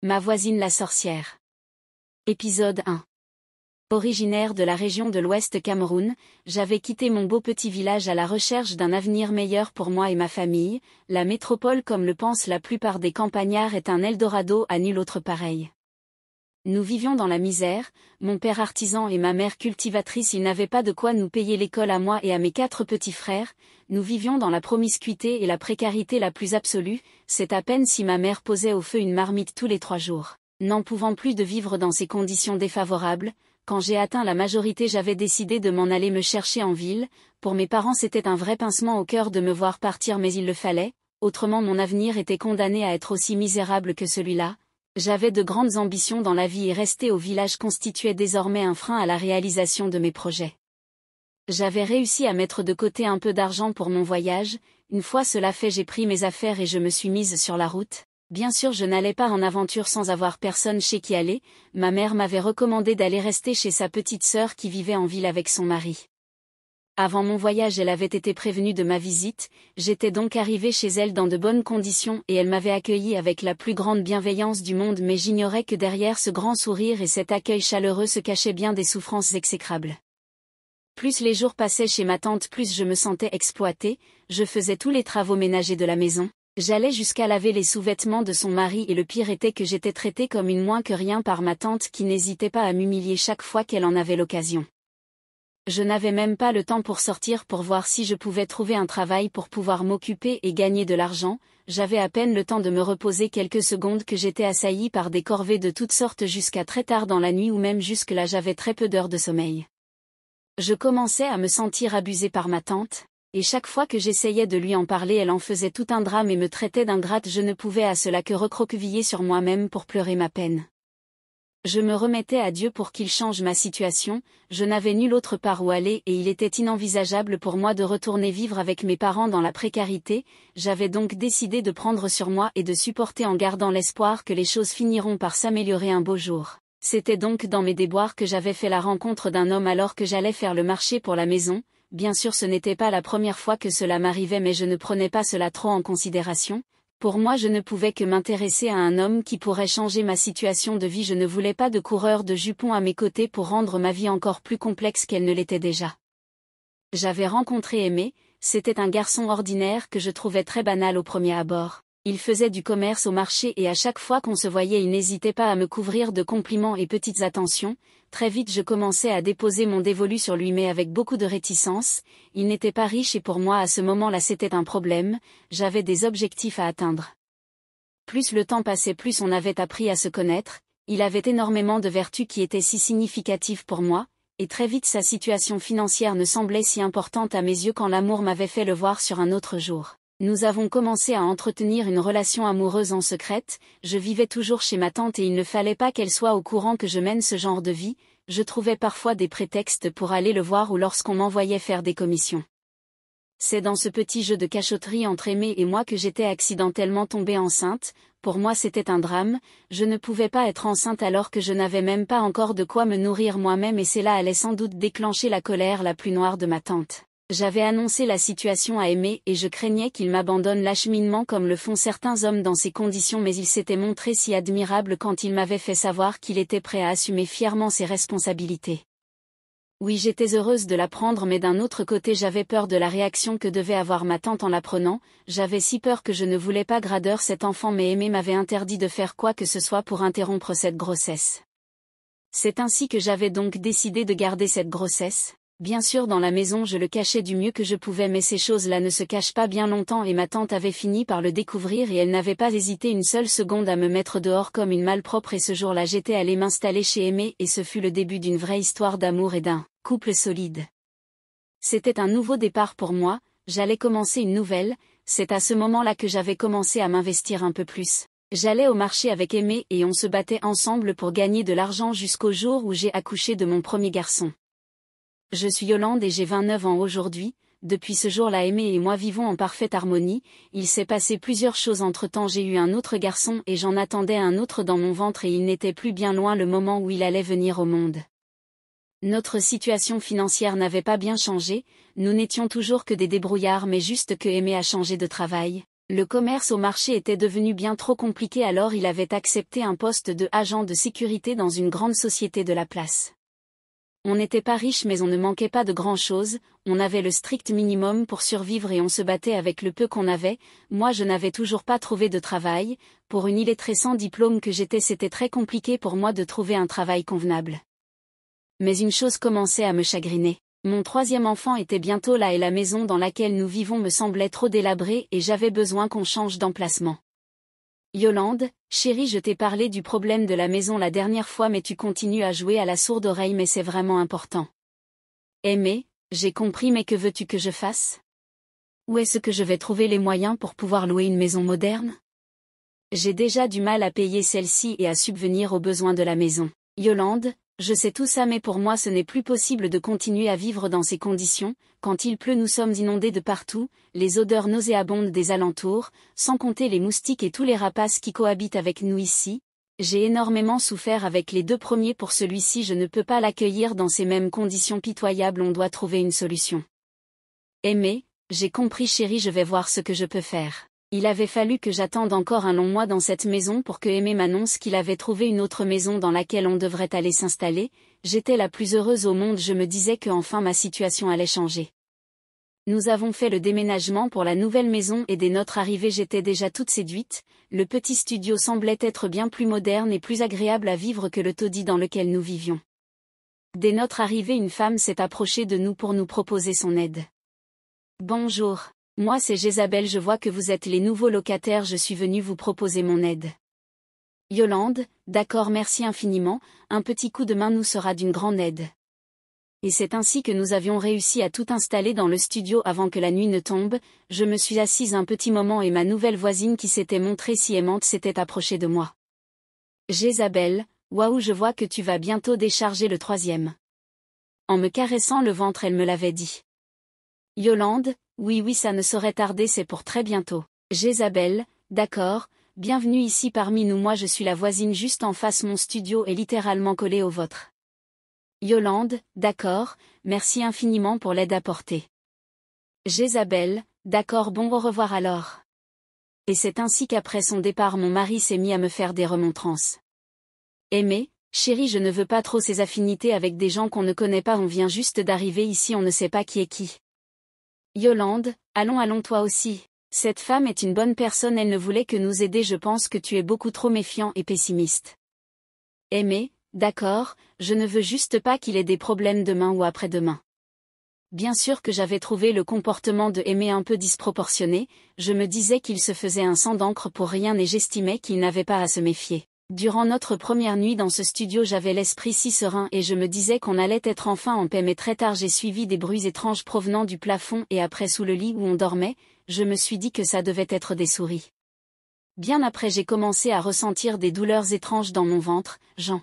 Ma voisine la sorcière. Épisode 1. Originaire de la région de l'Ouest Cameroun, j'avais quitté mon beau petit village à la recherche d'un avenir meilleur pour moi et ma famille. La métropole, comme le pensent la plupart des campagnards, est un Eldorado à nul autre pareil. Nous vivions dans la misère, mon père artisan et ma mère cultivatrice, ils n'avaient pas de quoi nous payer l'école à moi et à mes 4 petits frères. Nous vivions dans la promiscuité et la précarité la plus absolue, c'est à peine si ma mère posait au feu une marmite tous les 3 jours. N'en pouvant plus de vivre dans ces conditions défavorables, quand j'ai atteint la majorité, j'avais décidé de m'en aller me chercher en ville. Pour mes parents, c'était un vrai pincement au cœur de me voir partir, mais il le fallait, autrement mon avenir était condamné à être aussi misérable que celui-là. J'avais de grandes ambitions dans la vie et rester au village constituait désormais un frein à la réalisation de mes projets. J'avais réussi à mettre de côté un peu d'argent pour mon voyage. Une fois cela fait, j'ai pris mes affaires et je me suis mise sur la route. Bien sûr, je n'allais pas en aventure sans avoir personne chez qui aller. Ma mère m'avait recommandé d'aller rester chez sa petite sœur qui vivait en ville avec son mari. Avant mon voyage, elle avait été prévenue de ma visite, j'étais donc arrivée chez elle dans de bonnes conditions et elle m'avait accueillie avec la plus grande bienveillance du monde, mais j'ignorais que derrière ce grand sourire et cet accueil chaleureux se cachaient bien des souffrances exécrables. Plus les jours passaient chez ma tante, plus je me sentais exploitée. Je faisais tous les travaux ménagers de la maison, j'allais jusqu'à laver les sous-vêtements de son mari et le pire était que j'étais traitée comme une moins que rien par ma tante qui n'hésitait pas à m'humilier chaque fois qu'elle en avait l'occasion. Je n'avais même pas le temps pour sortir pour voir si je pouvais trouver un travail pour pouvoir m'occuper et gagner de l'argent. J'avais à peine le temps de me reposer quelques secondes que j'étais assaillie par des corvées de toutes sortes jusqu'à très tard dans la nuit ou même jusque-là j'avais très peu d'heures de sommeil. Je commençais à me sentir abusée par ma tante, et chaque fois que j'essayais de lui en parler elle en faisait tout un drame et me traitait d'ingrate. Je ne pouvais à cela que recroqueviller sur moi-même pour pleurer ma peine. Je me remettais à Dieu pour qu'il change ma situation, je n'avais nulle autre part où aller et il était inenvisageable pour moi de retourner vivre avec mes parents dans la précarité. J'avais donc décidé de prendre sur moi et de supporter en gardant l'espoir que les choses finiront par s'améliorer un beau jour. C'était donc dans mes déboires que j'avais fait la rencontre d'un homme alors que j'allais faire le marché pour la maison. Bien sûr, ce n'était pas la première fois que cela m'arrivait, mais je ne prenais pas cela trop en considération. Pour moi, je ne pouvais que m'intéresser à un homme qui pourrait changer ma situation de vie. Je ne voulais pas de coureur de jupons à mes côtés pour rendre ma vie encore plus complexe qu'elle ne l'était déjà. J'avais rencontré Aimé, c'était un garçon ordinaire que je trouvais très banal au premier abord. Il faisait du commerce au marché et à chaque fois qu'on se voyait il n'hésitait pas à me couvrir de compliments et petites attentions. Très vite je commençais à déposer mon dévolu sur lui mais avec beaucoup de réticence. Il n'était pas riche et pour moi à ce moment-là c'était un problème, j'avais des objectifs à atteindre. Plus le temps passait, plus on avait appris à se connaître, il avait énormément de vertus qui étaient si significatives pour moi, et très vite sa situation financière ne semblait si importante à mes yeux quand l'amour m'avait fait le voir sur un autre jour. Nous avons commencé à entretenir une relation amoureuse en secrète, je vivais toujours chez ma tante et il ne fallait pas qu'elle soit au courant que je mène ce genre de vie, je trouvais parfois des prétextes pour aller le voir ou lorsqu'on m'envoyait faire des commissions. C'est dans ce petit jeu de cachotterie entre Aimé et moi que j'étais accidentellement tombée enceinte. Pour moi c'était un drame, je ne pouvais pas être enceinte alors que je n'avais même pas encore de quoi me nourrir moi-même et cela allait sans doute déclencher la colère la plus noire de ma tante. J'avais annoncé la situation à Aimé et je craignais qu'il m'abandonne l'acheminement comme le font certains hommes dans ces conditions, mais il s'était montré si admirable quand il m'avait fait savoir qu'il était prêt à assumer fièrement ses responsabilités. Oui, j'étais heureuse de l'apprendre, mais d'un autre côté j'avais peur de la réaction que devait avoir ma tante en l'apprenant. J'avais si peur que je ne voulais pas gradeur cet enfant, mais Aimé m'avait interdit de faire quoi que ce soit pour interrompre cette grossesse. C'est ainsi que j'avais donc décidé de garder cette grossesse. Bien sûr dans la maison je le cachais du mieux que je pouvais, mais ces choses-là ne se cachent pas bien longtemps et ma tante avait fini par le découvrir et elle n'avait pas hésité une seule seconde à me mettre dehors comme une malpropre et ce jour-là j'étais allée m'installer chez Aimé et ce fut le début d'une vraie histoire d'amour et d'un couple solide. C'était un nouveau départ pour moi, j'allais commencer une nouvelle, c'est à ce moment-là que j'avais commencé à m'investir un peu plus. J'allais au marché avec Aimé et on se battait ensemble pour gagner de l'argent jusqu'au jour où j'ai accouché de mon premier garçon. Je suis Yolande et j'ai 29 ans aujourd'hui. Depuis ce jour-là Aimé et moi vivons en parfaite harmonie. Il s'est passé plusieurs choses entre-temps, j'ai eu un autre garçon et j'en attendais un autre dans mon ventre et il n'était plus bien loin le moment où il allait venir au monde. Notre situation financière n'avait pas bien changé, nous n'étions toujours que des débrouillards mais juste que Aimé a changé de travail. Le commerce au marché était devenu bien trop compliqué, alors il avait accepté un poste de agent de sécurité dans une grande société de la place. On n'était pas riche mais on ne manquait pas de grand-chose, on avait le strict minimum pour survivre et on se battait avec le peu qu'on avait. Moi je n'avais toujours pas trouvé de travail, pour une illettrée sans diplôme que j'étais, c'était très compliqué pour moi de trouver un travail convenable. Mais une chose commençait à me chagriner. Mon troisième enfant était bientôt là et la maison dans laquelle nous vivons me semblait trop délabrée et j'avais besoin qu'on change d'emplacement. Yolande, chérie, je t'ai parlé du problème de la maison la dernière fois mais tu continues à jouer à la sourde oreille, mais c'est vraiment important. Aimé, j'ai compris, mais que veux-tu que je fasse? Où est-ce que je vais trouver les moyens pour pouvoir louer une maison moderne? J'ai déjà du mal à payer celle-ci et à subvenir aux besoins de la maison. Yolande, je sais tout ça mais pour moi ce n'est plus possible de continuer à vivre dans ces conditions. Quand il pleut nous sommes inondés de partout, les odeurs nauséabondes des alentours, sans compter les moustiques et tous les rapaces qui cohabitent avec nous ici. J'ai énormément souffert avec les 2 premiers, pour celui-ci je ne peux pas l'accueillir dans ces mêmes conditions pitoyables, on doit trouver une solution. Aimé, j'ai compris chérie, je vais voir ce que je peux faire. Il avait fallu que j'attende encore un long mois dans cette maison pour que Aimé m'annonce qu'il avait trouvé une autre maison dans laquelle on devrait aller s'installer. J'étais la plus heureuse au monde, je me disais que enfin ma situation allait changer. Nous avons fait le déménagement pour la nouvelle maison et dès notre arrivée j'étais déjà toute séduite. Le petit studio semblait être bien plus moderne et plus agréable à vivre que le taudis dans lequel nous vivions. Dès notre arrivée une femme s'est approchée de nous pour nous proposer son aide. Bonjour. Moi c'est Jézabel, je vois que vous êtes les nouveaux locataires, je suis venue vous proposer mon aide. Yolande, d'accord, merci infiniment, un petit coup de main nous sera d'une grande aide. Et c'est ainsi que nous avions réussi à tout installer dans le studio avant que la nuit ne tombe. Je me suis assise un petit moment et ma nouvelle voisine qui s'était montrée si aimante s'était approchée de moi. Jézabel, waouh, je vois que tu vas bientôt décharger le 3e. En me caressant le ventre elle me l'avait dit. Yolande, oui ça ne saurait tarder, c'est pour très bientôt. Jézabel, d'accord, bienvenue ici parmi nous, moi je suis la voisine juste en face, mon studio est littéralement collé au vôtre. Yolande, d'accord, merci infiniment pour l'aide apportée. Jézabel, d'accord, bon au revoir alors. Et c'est ainsi qu'après son départ mon mari s'est mis à me faire des remontrances. Aimé, chérie, je ne veux pas trop ces affinités avec des gens qu'on ne connaît pas, on vient juste d'arriver ici, on ne sait pas qui est qui. Yolande, allons toi aussi. Cette femme est une bonne personne, elle ne voulait que nous aider, je pense que tu es beaucoup trop méfiant et pessimiste. Aimé, d'accord, je ne veux juste pas qu'il ait des problèmes demain ou après-demain. Bien sûr que j'avais trouvé le comportement de Aimé un peu disproportionné, je me disais qu'il se faisait un sang d'encre pour rien et j'estimais qu'il n'avait pas à se méfier. Durant notre première nuit dans ce studio j'avais l'esprit si serein et je me disais qu'on allait être enfin en paix, mais très tard j'ai suivi des bruits étranges provenant du plafond et après sous le lit où on dormait, je me suis dit que ça devait être des souris. Bien après j'ai commencé à ressentir des douleurs étranges dans mon ventre, j'en